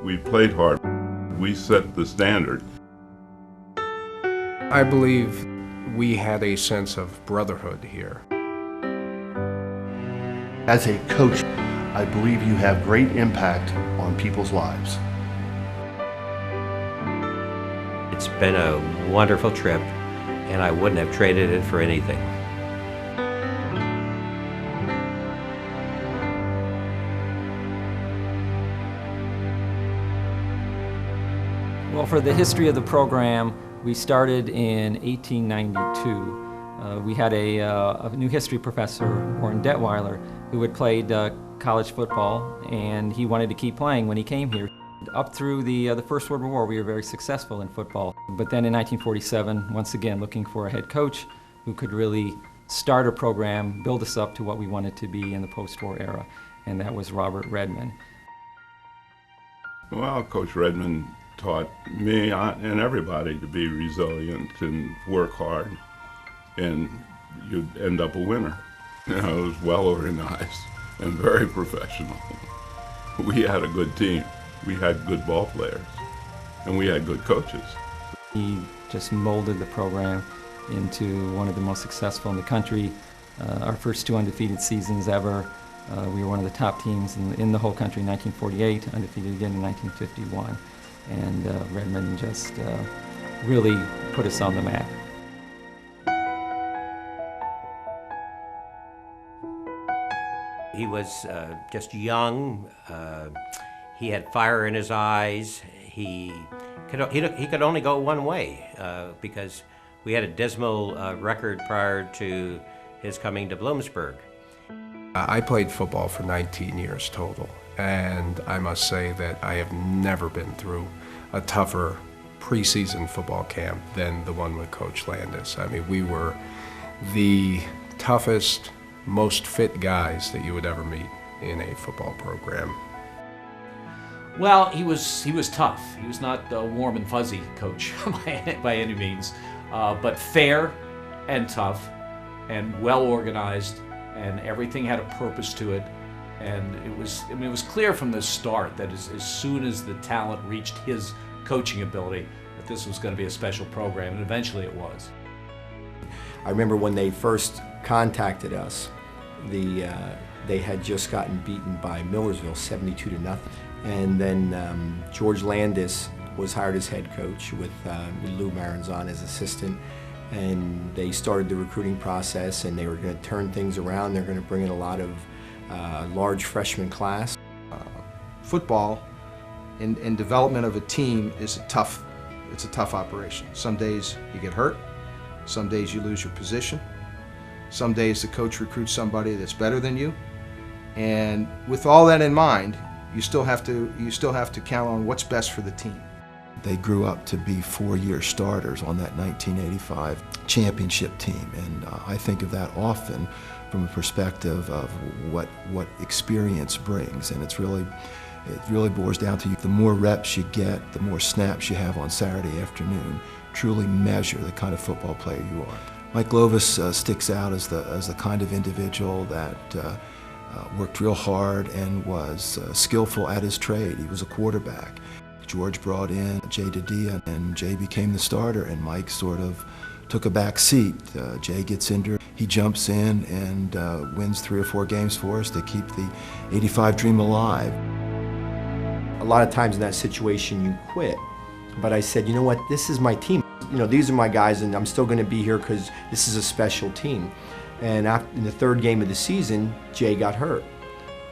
We played hard. We set the standard. I believe we had a sense of brotherhood here. As a coach, I believe you have great impact on people's lives. It's been a wonderful trip, and I wouldn't have traded it for anything. Well, for the history of the program, we started in 1892. We had a new history professor, Warren Detweiler, who had played college football, and he wanted to keep playing when he came here. Up through the First World War, we were very successful in football. But then in 1947, once again, looking for a head coach who could really start a program, build us up to what we wanted to be in the post-war era, and that was Robert Redmond. Well, Coach Redmond taught me and everybody to be resilient and work hard, and you'd end up a winner. You know, it was well organized and very professional. We had a good team. We had good ball players, and we had good coaches. He just molded the program into one of the most successful in the country. Our first 2 undefeated seasons ever. We were one of the top teams in the whole country in 1948, undefeated again in 1951. And Redmond just really put us on the map. He was just young. He had fire in his eyes. He could only go one way because we had a dismal record prior to his coming to Bloomsburg. I played football for 19 years total, and I must say that I have never been through a tougher preseason football camp than the one with Coach Landis. I mean, we were the toughest, most fit guys that you would ever meet in a football program. Well, he was tough. He was not a warm and fuzzy coach by any means, but fair and tough and well organized, and everything had a purpose to it. And it was clear from the start that as soon as the talent reached his coaching ability, that this was going to be a special program, and eventually it was. I remember when they first contacted us, they had just gotten beaten by Millersville 72-0. And then George Landis was hired as head coach with Lou Maranzon as assistant. And they started the recruiting process, and they were going to turn things around. They're going to bring in a lot of large freshman class. Football and development of a team is a tough operation. Some days you get hurt, some days you lose your position, some days the coach recruits somebody that's better than you, and with all that in mind, you still have to count on what's best for the team. They grew up to be 4-year starters on that 1985 championship team, and I think of that often from a perspective of what experience brings, and it really boils down to the more reps you get, the more snaps you have on Saturday afternoon, truly measure the kind of football player you are. Mike Glovis sticks out as the kind of individual that worked real hard and was skillful at his trade. He was a quarterback. George brought in Jay Didia, and Jay became the starter, and Mike sort of took a back seat. Jay gets injured. He jumps in and wins 3 or 4 games for us to keep the '85 dream alive. A lot of times in that situation you quit, but I said, you know what, this is my team. You know, these are my guys, and I'm still going to be here because this is a special team. And in the 3rd game of the season, Jay got hurt.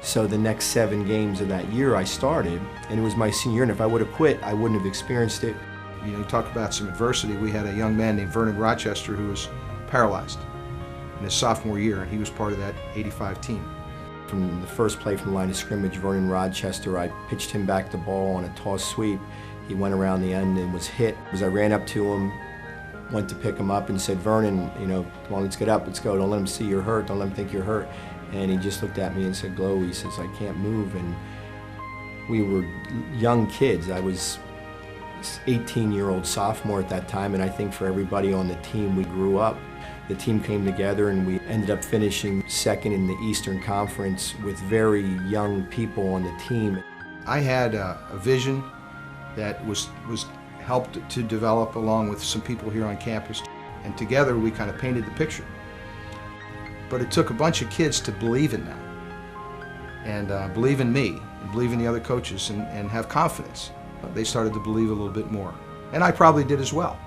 So the next 7 games of that year I started, and it was my senior year, and if I would have quit, I wouldn't have experienced it. You know, you talk about some adversity. We had a young man named Vernon Rochester who was paralyzed in his sophomore year, and he was part of that '85 team. From the first play from the line of scrimmage, Vernon Rochester, I pitched him back the ball on a toss sweep. He went around the end and was hit. As I ran up to him, went to pick him up and said, Vernon, you know, come on, let's get up, let's go. Don't let him see you're hurt, don't let him think you're hurt. And he just looked at me and said, Glow, he says, I can't move. And we were young kids. I was 18-year-old sophomore at that time, and I think for everybody on the team, we grew up. The team came together, and we ended up finishing second in the Eastern Conference with very young people on the team. I had a vision that was helped to develop along with some people here on campus, and together we kind of painted the picture. But it took a bunch of kids to believe in that, and believe in me, and believe in the other coaches, and have confidence. They started to believe a little bit more, and I probably did as well.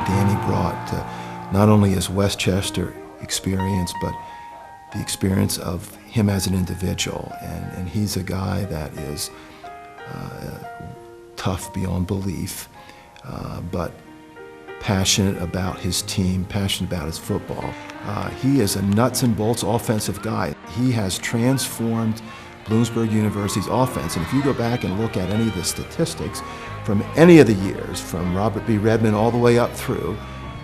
Danny brought not only his Westchester experience, but the experience of him as an individual. And he's a guy that is tough beyond belief, but passionate about his team, passionate about his football. He is a nuts and bolts offensive guy. He has transformed Bloomsburg University's offense. And if you go back and look at any of the statistics from any of the years, from Robert B. Redmond all the way up through,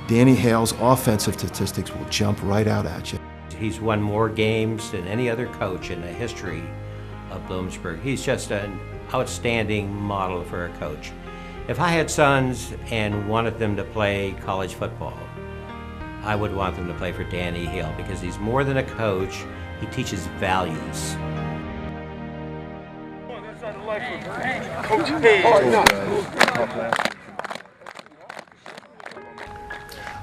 Danny Hale's offensive statistics will jump right out at you. He's won more games than any other coach in the history of Bloomsburg. He's just an outstanding model for a coach. If I had sons and wanted them to play college football, I would want them to play for Danny Hale, because he's more than a coach, he teaches values.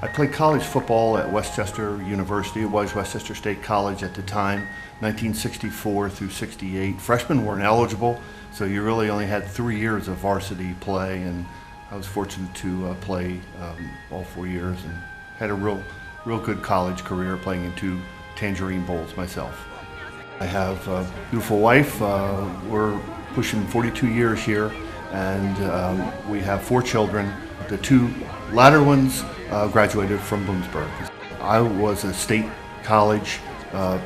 I played college football at Westchester University. It was Westchester State College at the time, 1964 through 68. Freshmen weren't eligible, so you really only had 3 years of varsity play, and I was fortunate to play all 4 years and had a real good college career, playing in 2 Tangerine Bowls myself. I have a beautiful wife. We're pushing 42 years here, and we have 4 children. The 2 latter ones graduated from Bloomsburg. I was a state college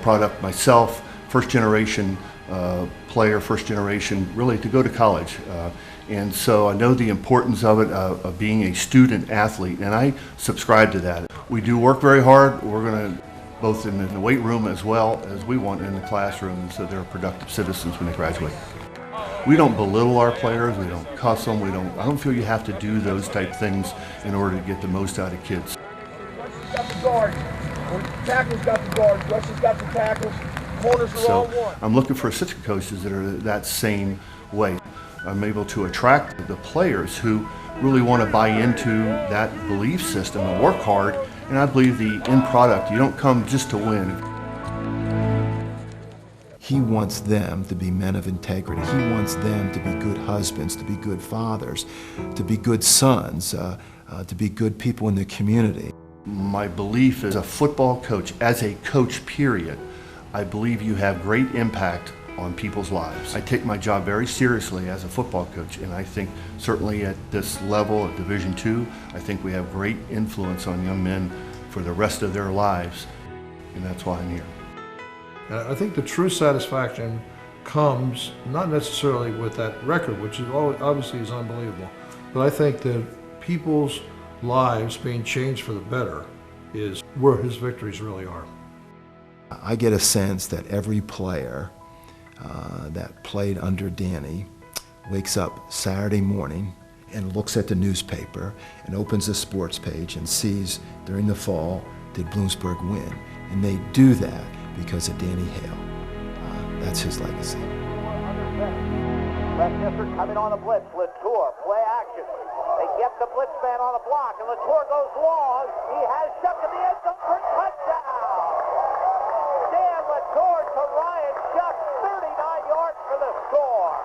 product myself, first generation player, first generation really to go to college. And so I know the importance of it, of being a student athlete, and I subscribe to that. We do work very hard. We're going to, both in the weight room as well as we want in the classroom, so they're productive citizens when they graduate. We don't belittle our players, we don't cuss them, I don't feel you have to do those type things in order to get the most out of kids. Rush has got the guards, tackles got the guards, Rush has got the tackles, corners are all one. I'm looking for assistant coaches that are that same way. I'm able to attract the players who really want to buy into that belief system and work hard, and I believe the end product, you don't come just to win. He wants them to be men of integrity. He wants them to be good husbands, to be good fathers, to be good sons, to be good people in the community. My belief as a football coach, as a coach period, I believe you have great impact on people's lives. I take my job very seriously as a football coach, and I think certainly at this level of Division II, I think we have great influence on young men for the rest of their lives, and that's why I'm here. I think the true satisfaction comes not necessarily with that record, which is obviously is unbelievable, but I think that people's lives being changed for the better is where his victories really are. I get a sense that every player that played under Danny wakes up Saturday morning and looks at the newspaper and opens the sports page and sees during the fall, did Bloomsburg win? And they do that because of Danny Hale. That's his legacy. Westchester coming on a blitz. Latour, play action. They get the blitz man on the block, and Latour goes long. He has Shuck in the end zone for touchdown. Dan Latour to Ryan Shuck, 39 yards for the score.